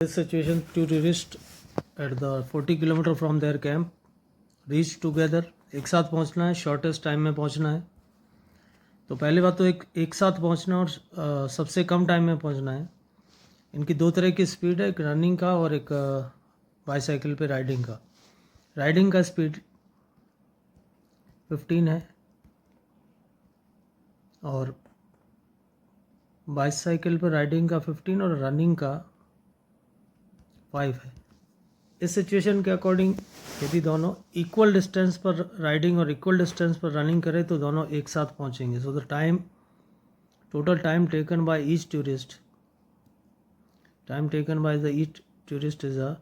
This situation, two tourists at the 40 kilometre from their camp reach together. एक साथ पहुंचना है, शॉर्टेस्ट टाइम में पहुंचना है. तो पहली बात तो एक साथ पहुंचना और सबसे कम टाइम में पहुंचना है. इनकी दो तरह की स्पीड है, एक रनिंग का और एक बाईसाइकिल पे राइडिंग का. राइडिंग का स्पीड 15 है और बाईसाइकिल पर राइडिंग का 15 और रनिंग का 5 है. इस सिचुएशन के अकॉर्डिंग यदि दोनों इक्वल डिस्टेंस पर राइडिंग और इक्वल डिस्टेंस पर रनिंग करें तो दोनों एक साथ पहुंचेंगे. So the total time taken by each tourist is a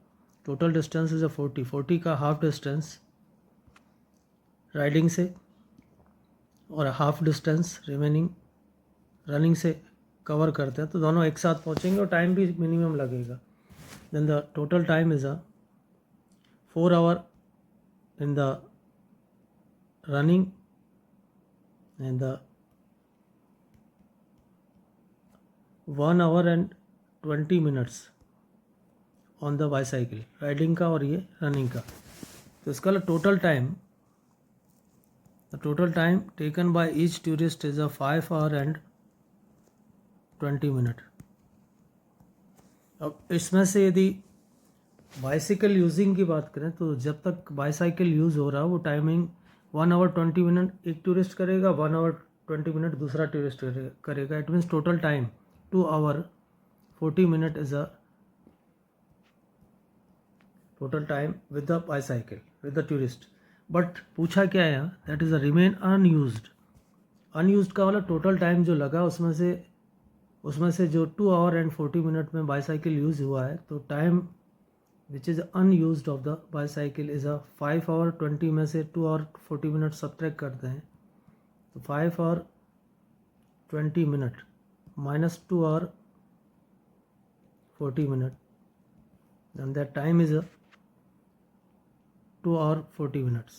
total distance is a 40 का हाफ डिस्टेंस राइडिंग से और हाफ डिस्टेंस रिमेनिंग रनिंग से कवर करते हैं, तो दोनों एक साथ पहुंचेंगे और टाइम भी मिनिमम लगेगा. Then the total time is a 4 hour in the running and the 1 hour and 20 minutes on the bicycle. Riding का और ये रनिंग का. तो इसका total time taken by each tourist is a 5 hour and 20 minute. अब इसमें से यदि बाईसाइकिल यूजिंग की बात करें तो जब तक बाईसाइकिल यूज़ हो रहा है वो टाइमिंग 1 hour 20 minute एक टूरिस्ट करेगा, 1 hour 20 minute दूसरा टूरिस्ट करेगा. It means total time 2 hour 40 minute is a total time with the bicycle with the tourist. But पूछा क्या है, that is a remain unused का वाला टोटल टाइम जो लगा उसमें से जो 2 hour and 40 minute में बाईसाइकिल यूज़ हुआ है, तो time which is unused of the bicycle is a 5 hour 20 में से 2 hour 40 minute subtract करते हैं, तो 5 hour 20 minute minus 2 hour 40 minute, then that time is a 2 hour 40 minutes.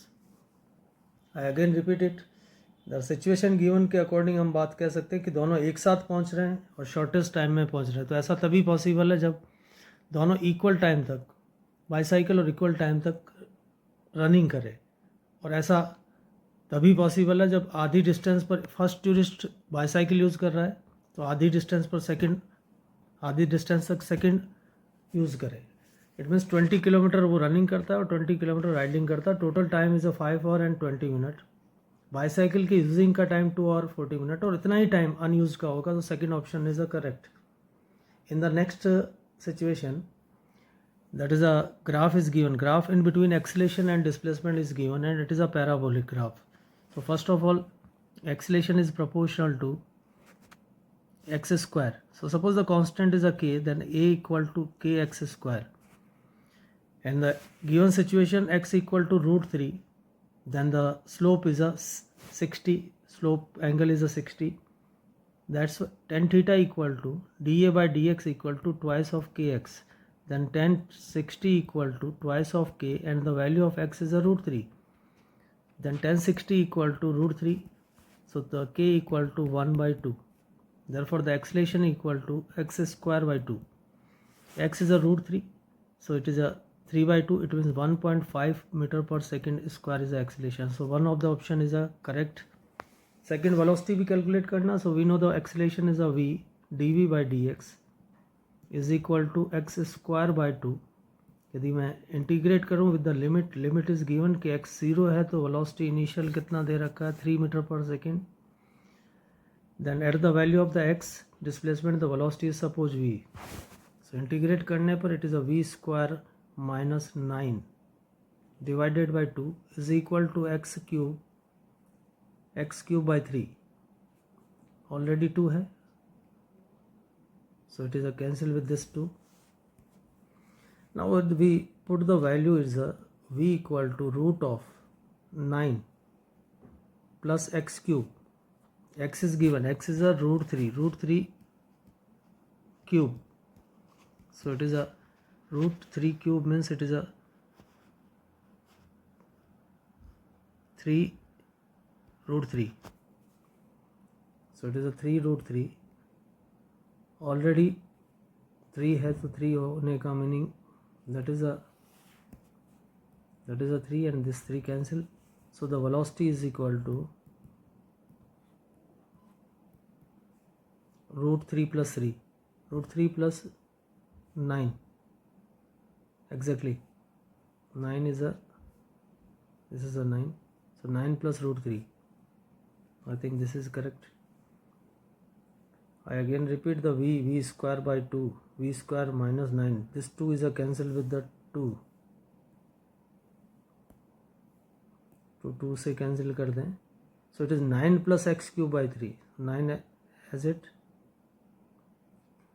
I again repeat it. The situation given के according हम बात कह सकते हैं कि दोनों एक साथ पहुंच रहे हैं और शॉर्टेस्ट टाइम में पहुंच रहे हैं. तो ऐसा तभी पॉसिबल है जब दोनों इक्वल टाइम तक बाईसाइकिल और इक्वल टाइम तक रनिंग करे. और ऐसा तभी पॉसिबल है जब आधी डिस्टेंस पर फर्स्ट टूरिस्ट बाईसाइकिल यूज़ कर रहा है तो आधी डिस्टेंस तक सेकंड यूज़ करे. इट मीन्स 20 किलोमीटर वो रनिंग करता है और 20 किलोमीटर राइडिंग करता है. Total time is a 5 hour and 20 minute. Bicycle के यूजिंग का टाइम 2 hour 40 minute और इतना ही टाइम अनयूज का होगा. तो second option is a correct. In the next situation, that is a graph is given. Graph in between acceleration and displacement is given and it is a parabolic graph. So first of all, acceleration is proportional to x square. So suppose the constant is a k, then a equal to kx square. And the given situation x equal to √3, then the slope is a 60, slope angle is a 60. That's tan theta equal to dA by dx equal to twice of kx. Then tan 60 equal to twice of k and the value of x is a √3. Then tan 60 equal to √3. So the k equal to 1 by 2. Therefore the acceleration equal to x square by 2. X is a √3. So it is a 3 by 2. It means 1.5 meter per second square is the acceleration. So one of the option is a correct. Second, velocity भी calculate करना. So we know the acceleration is a v dv by dx is equal to x square by 2. यदि मैं integrate करूं with the limit is given कि x 0 है तो velocity initial कितना दे रखा है 3 मीटर पर second. Then at the value of the x displacement the velocity is suppose v. So integrate करने पर it is a v square minus 9 divided by 2 is equal to x cube by 3. Already 2 है, so it is a cancel with this 2. Now we put the value is a v equal to root of 9 plus x cube. X is given, x is a √3 cube. So it is a √3 cube means it is a 3 √3. So it is a 3 √3. Already 3 है तो 3 होने का meaning that is a 3 and this 3 cancel, so the velocity is equal to root 3 plus 3, root 3 plus 9, exactly 9 is a, this is a 9, so 9 plus root 3, I think this is correct. I again repeat the v square by 2, v square minus 9, this 2 is a cancel with the 2, तो 2 से cancel कर दें, so it is 9 plus x cube by 3, 9 as it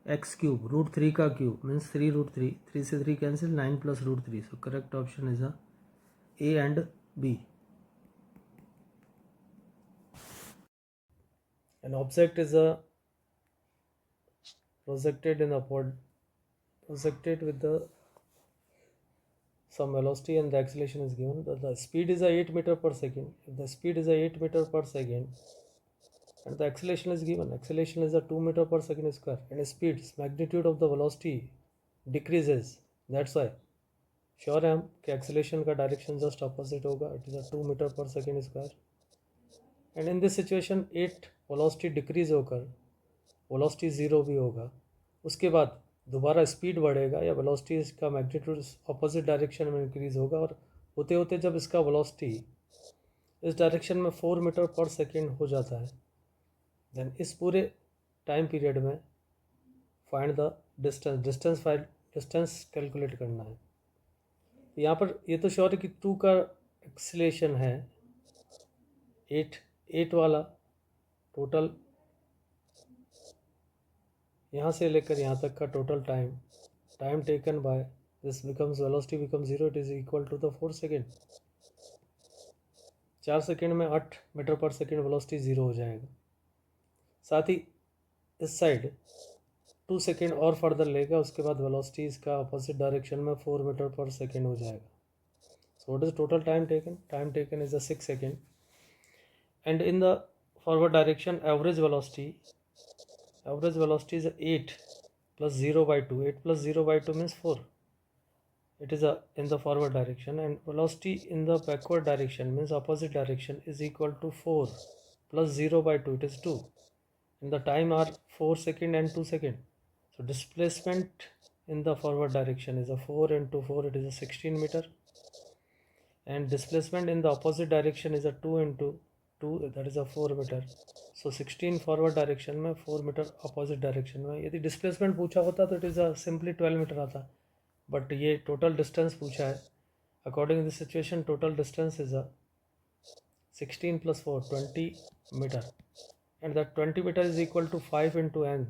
x cube, root 3 का cube means 3 root 3, 3 से 3 cancel, 9 plus root 3, so correct option is A and B. An object is projected in upward, projected with the some velocity and the acceleration is given. The speed is 8 meter per second. If the speed is 8 meter per second and the acceleration is given, acceleration is 2 meter per second square, and speed's magnitude of the velocity decreases. That's why sure है हम कि acceleration का direction just opposite होगा. It is 2 metre पर second square. And in this situation 8 velocity decrease होकर velocity 0 भी होगा. उसके बाद दोबारा स्पीड बढ़ेगा या वेलोसिटी का मैग्नीट्यूड अपोजिट डायरेक्शन में इंक्रीज होगा, और होते होते जब इसका वेलोसिटी इस डायरेक्शन में 4 मीटर पर सेकेंड हो जाता है, देन इस पूरे टाइम पीरियड में फाइंड द डिस्टेंस कैलकुलेट करना है. यहाँ पर ये तो श्योर है कि 2 का एक्सीलरेशन है 8 वाला टोटल, यहाँ से लेकर यहाँ तक का total time taken by this becomes velocity become 0, it is equal to the 4 second. 4 second में 8 मीटर पर सेकेंड वेलोसिटी 0 हो जाएगा. साथ ही इस साइड 2 सेकेंड और फर्दर लेगा, उसके बाद वेलोसिटी इसका अपोजिट डायरेक्शन में 4 मीटर पर सेकेंड हो जाएगा. So what is total time taken is 6 second. And in the forward direction average velocity is 8 plus 0 by 2. 8 plus 0 by 2 means 4. It is in the forward direction, and velocity in the backward direction means opposite direction is equal to 4 plus 0 by 2, it is 2. And the time are 4 second and 2 second. So displacement in the forward direction is 4 into 4, it is 16 meter, and displacement in the opposite direction is 2 into 2, that is 4 meter. So 16 forward direction में, 4 metre opposite direction में. यदि displacement पूछा होता तो it is simply 12 metre आता, but ये total distance पूछा है. According to the situation total distance is 16 plus 4, 20 meter, and that 20 meter is equal to 5 into n.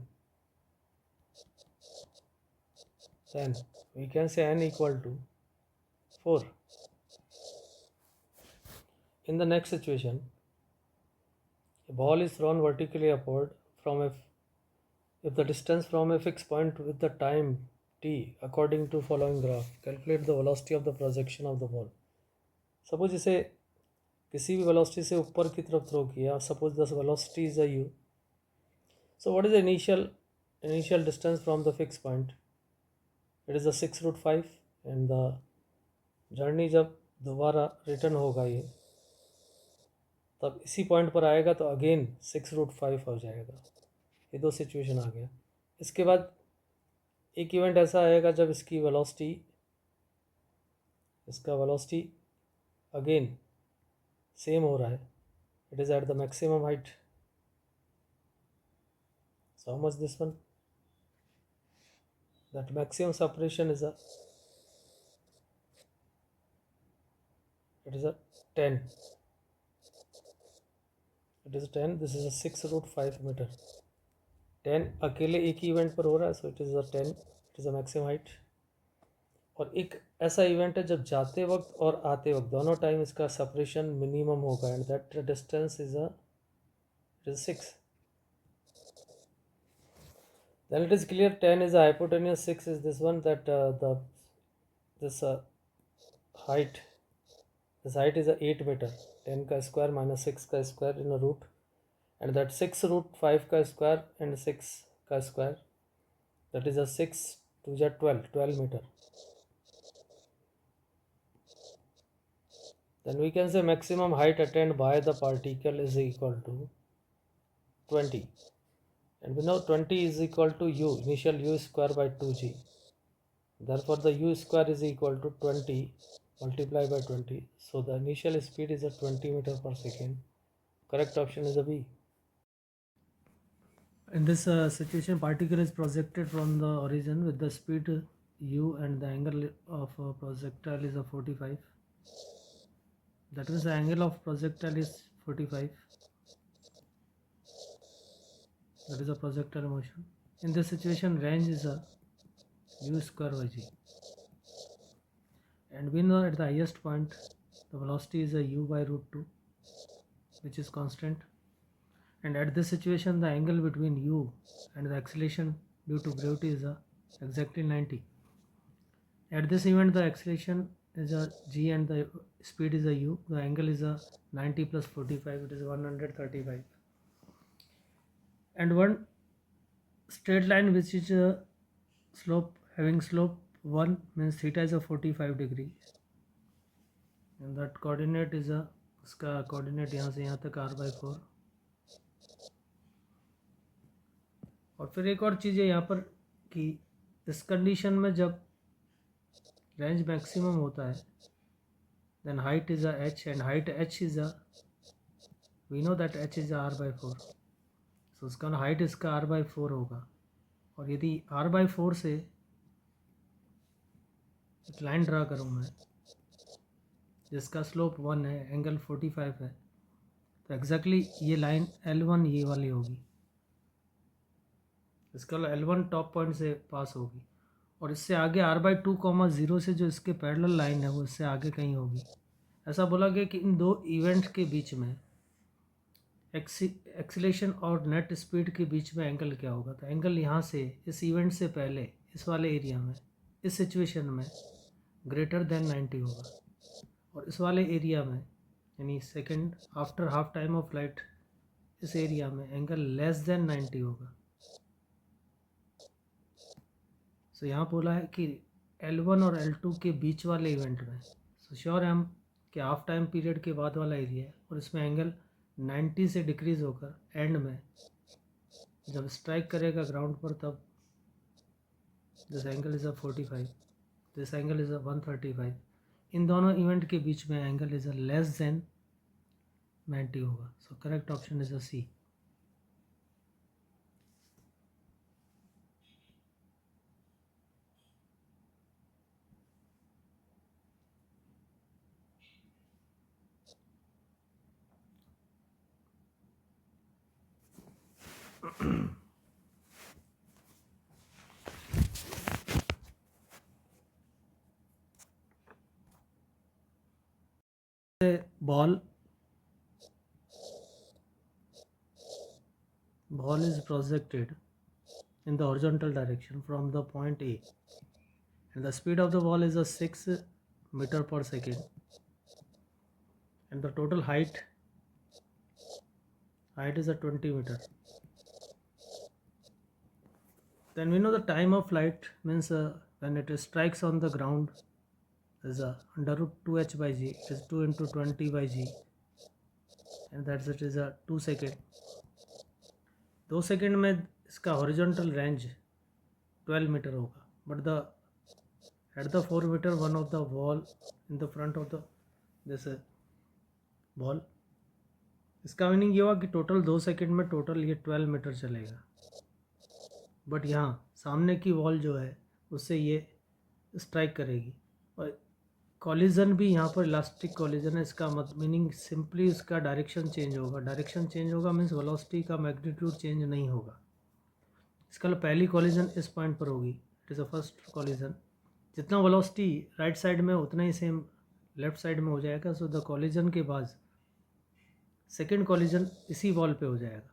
Then we can say n equal to 4. In the next situation, a ball is thrown vertically upward from if the distance from a fixed point with the time t according to following graph. Calculate the velocity of the projection of the ball. Suppose इसे किसी भी velocity से ऊपर की तरफ throw किया. Suppose the velocity is a u. So what is the initial distance from the fixed point? It is a 6 root 5, and the journey जब दोबारा रिटर्न होगा ये, तब इसी पॉइंट पर आएगा तो अगेन 6 रूट 5 हो जाएगा. ये दो सिचुएशन आ गया. इसके बाद एक इवेंट ऐसा आएगा जब इसका वेलोसिटी अगेन सेम हो रहा है. It is at the maximum height. So how much this one, that maximum separation is it is 10. It is 10. This is 6 root 5 meter. 10 अकेले एक ही इवेंट पर हो रहा है, so it is 10. It is maximum height. और एक ऐसा event है जब जाते वक्त और आते वक्त दोनों टाइम इसका सेपरेशन मिनिमम होगा, and that distance is 6. Then it is clear 10 is a hypotenuse, 6 is this one, that this height is 8 meter. 10 का स्क्वायर माइनस 6 का square in root, and that 6 root 5 का स्क्वायर and 6 का square, that is 6 2 जा 12 metre. Then we can say maximum height attained by the particle is equal to 20. And we know 20 is equal to u, initial u square by 2g. Therefore, the u square is equal to 20 multiplied by 20. So the initial speed is a 20 meter per second. Correct option is a B. In this situation, particle is projected from the origin with the speed u and the angle of projectile is a 45. That means the angle of projectile is 45. That is a projectile motion. In this situation, range is a u square by g. And we know at the highest point, the velocity is a u by root 2, which is constant. And at this situation, the angle between u and the acceleration due to gravity is exactly 90. At this event, the acceleration is a g and the speed is a u. The angle is a 90 plus 45, it is 135. And one straight line which is a slope having slope 1 means theta is a 45 degree. And that coordinate is a उसका coordinate यहाँ से यहाँ तक r/4. और फिर एक और चीज़ है यहाँ पर कि इस कंडीशन में जब रेंज मैक्सिमम होता है then height is a h and height h is a we know that h is r/4. So उसका हाइट इसका r/4 होगा. और यदि r/4 से एक लाइन ड्रा करूँ मैं जिसका स्लोप 1 है, एंगल 45 है, तो एग्जैक्टली ये लाइन L1 ये वाली होगी. इसका L1 टॉप पॉइंट से पास होगी और इससे आगे r/2 0 से जो इसके पैरेलल लाइन है वो इससे आगे कहीं होगी. ऐसा बोला गया कि इन दो इवेंट के बीच में एक्सीलेशन और नेट स्पीड के बीच में एंगल क्या होगा. तो एंगल यहाँ से इस इवेंट से पहले इस वाले एरिया में इस सिचुएशन में ग्रेटर देन 90 होगा और इस वाले एरिया में यानी second after half time of flight इस एरिया में एंगल लेस देन 90 होगा. सो यहाँ बोला है कि L1 और L2 के बीच वाले इवेंट में सो श्योर है हम कि हाफ टाइम पीरियड के बाद वाला एरिया है और इसमें एंगल 90 से डिक्रीज़ होकर एंड में जब स्ट्राइक करेगा ग्राउंड पर तब this angle is a 45, this angle is a 135. इन दोनों इवेंट के बीच में angle is a less than 90 होगा. So correct option is a C. ball is projected in the horizontal direction from the point A and the speed of the ball is a 6 meter per second and the total height is a 20 meter. Then we know the time of flight means when it strikes on the ground is under root 2h by g, it is 2 into 20 by g and that's it is a 2 second. 2 second में इसका horizontal range 12 metre होगा but the at the 4 metre one of the wall in the front of the this ball. इसका meaning ये हुआ कि total 2 second में total ये 12 metre चलेगा बट यहाँ सामने की वॉल जो है उससे ये स्ट्राइक करेगी और कॉलिजन भी यहाँ पर इलास्टिक कॉलिजन है. इसका मीनिंग सिंपली इसका डायरेक्शन चेंज होगा. डायरेक्शन चेंज होगा मीन्स वेलोसिटी का मैग्नीट्यूड चेंज नहीं होगा. इसका पहली कॉलिजन इस पॉइंट पर होगी, it is a first collision. जितना वेलोसिटी राइट साइड में उतना ही सेम लेफ्ट साइड में हो जाएगा. सो द कॉलिजन के बाद सेकेंड कॉलिजन इसी वॉल पे हो जाएगा.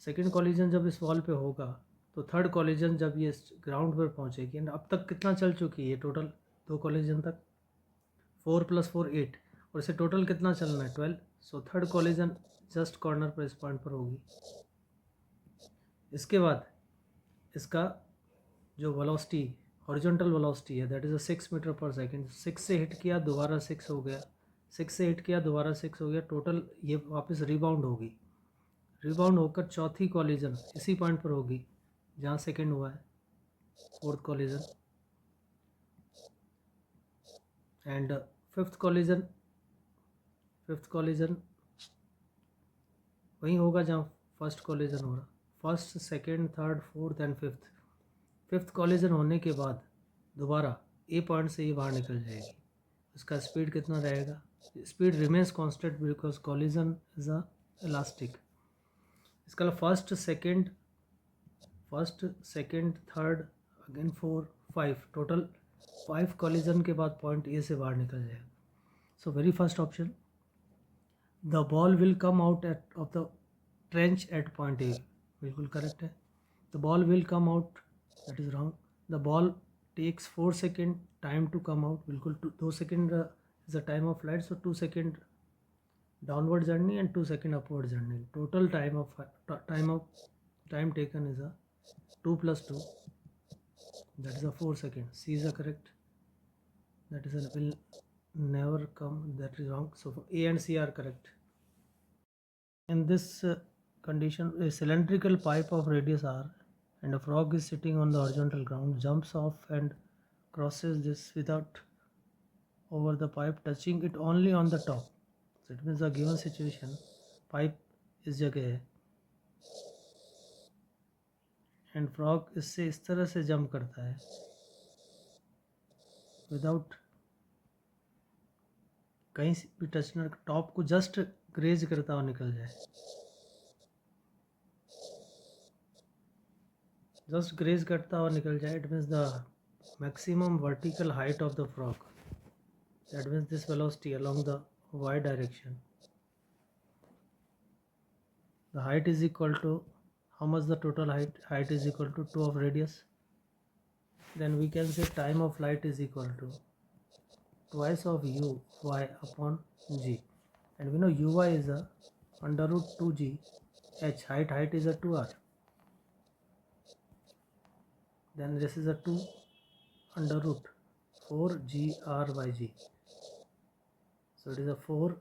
सेकेंड कॉलिजन जब इस वॉल पे होगा तो थर्ड कॉलिजन जब ये ग्राउंड पर पहुँचेगी एंड अब तक कितना चल चुकी है टोटल 2 कॉलिजन तक 4 + 4 8 और इसे टोटल कितना चलना है 12. So third collision just corner पर इस पॉइंट पर होगी. इसके बाद इसका जो वेलोसिटी हॉरिजॉन्टल वेलोसिटी है दैट इज़ अ 6 मीटर पर सेकेंड। 6 से हिट किया दोबारा 6 हो गया, 6 से हिट किया दोबारा 6 हो गया, टोटल ये वापस रिबाउंड होगी। रिबाउंड होकर चौथी कॉलिजन इसी पॉइंट पर होगी जहाँ सेकेंड हुआ है, fourth collision. And fifth collision वहीं होगा जहाँ फर्स्ट कॉलिजन हो रहा। First, second, third, fourth and fifth collision होने के बाद दोबारा ए पॉइंट से ये बाहर निकल जाएगी। इसका स्पीड कितना रहेगा? Speed remains constant because collision is a elastic. इसका first, second, third, again 4, 5, total 5 collision के बाद पॉइंट ए से बाहर निकल जाएगा। So very first option, the ball will come out of the trench at point A, बिल्कुल correct है। The ball will come out, that is wrong. The ball takes 4 second time to come out, बिल्कुल 2 second is the time of flight, so 2 second downward journey and 2 second upward journey. Total time taken is a 2 plus 2, that is a 4 seconds. C is a correct, that is a will never come, that is wrong. So A and C are correct. In this condition, a cylindrical pipe of radius r and a frog is sitting on the horizontal ground, jumps off and crosses this without over the pipe touching it only on the top. So it means a given situation, pipe इस जगह है and frog इससे इस तरह से jump करता है without कहीं भी टच न, टॉप को जस्ट ग्रेज करता हुआ निकल जाए, जस्ट ग्रेज करता हुआ निकल जाए। It means the maximum vertical height of the frog, that means this velocity along the y direction, the height is equal to, how much the total height is equal to 2 of radius. Then we can say time of flight is equal to twice of u y upon g, and we know uy is a under root 2g h, height is a 2r, then this is a 2 under root 4 g r by g, so it is a 4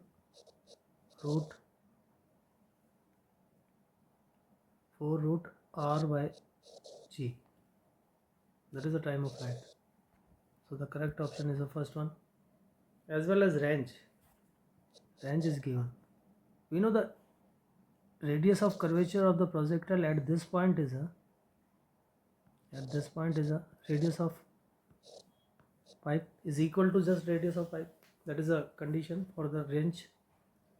root r by g, that is the time of flight. So the correct option is the first one. As well as range is given. We know the radius of curvature of the projectile at this point is a radius of pipe is equal to just radius of pipe, that is a condition for the range.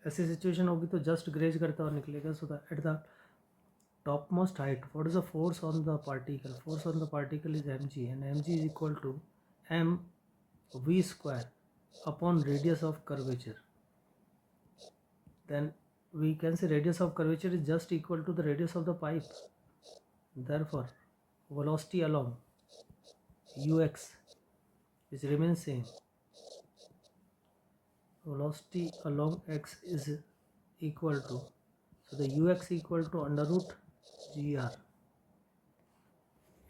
ऐसी situation होगी तो just graze करता हुआ निकलेगा. So at the topmost height, what is the force on the particle? Force on the particle is mg, and mg is equal to m v square upon radius of curvature. Then we can say radius of curvature is just equal to the radius of the pipe. Therefore velocity along ux is remains same. Velocity along x is equal to, so the ux equal to under root gr.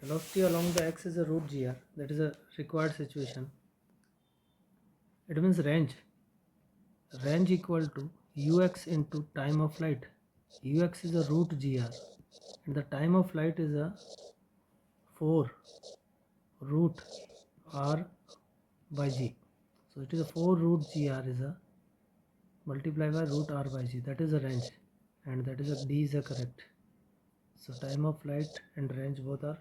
Velocity along the x is a root gr, that is a required situation. It means range equal to ux into time of flight. Ux is a root gr and the time of flight is a 4 root r by g. So it is a 4 root gr is a multiplied by root r by g, that is a range, and that is a D is a correct. So time of flight and range both are,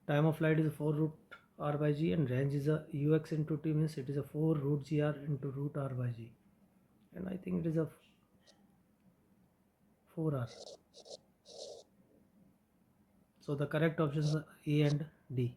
time of flight is 4 root r by g and range is a ux into t, means it is a 4 root gr into root r by g, and I think it is a 4r. So the correct options are A and D.